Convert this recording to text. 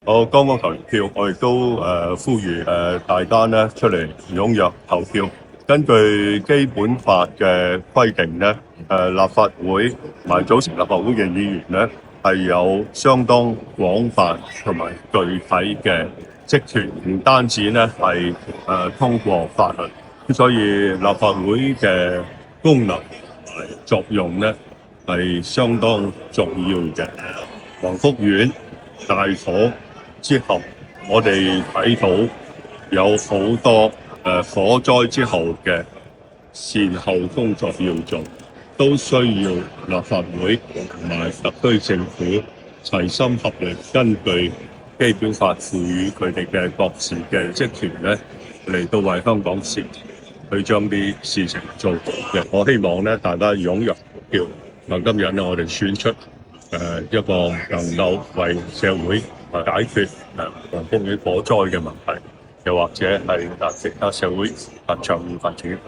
我剛剛投完票，我亦都呼籲大家咧出嚟踴躍投票。根據基本法嘅規定咧，立法會同埋組成立法會嘅議員咧係有相當廣泛同埋具體嘅職權，唔單止咧係通過法律，所以立法會嘅功能同埋作用咧係相當重要嘅。黃福苑大火之後，我哋睇到有好多火災之後嘅善後工作要做，都需要立法會同埋特區政府齊心合力，根據基本法賦予佢哋嘅各自嘅職權咧，嚟到為香港市民去將啲事情做到嘅。我希望咧大家踴躍投票。今日咧我哋選出一個能夠為社會解決黃福苑火災嘅問題，又或者係達成社會長遠發展。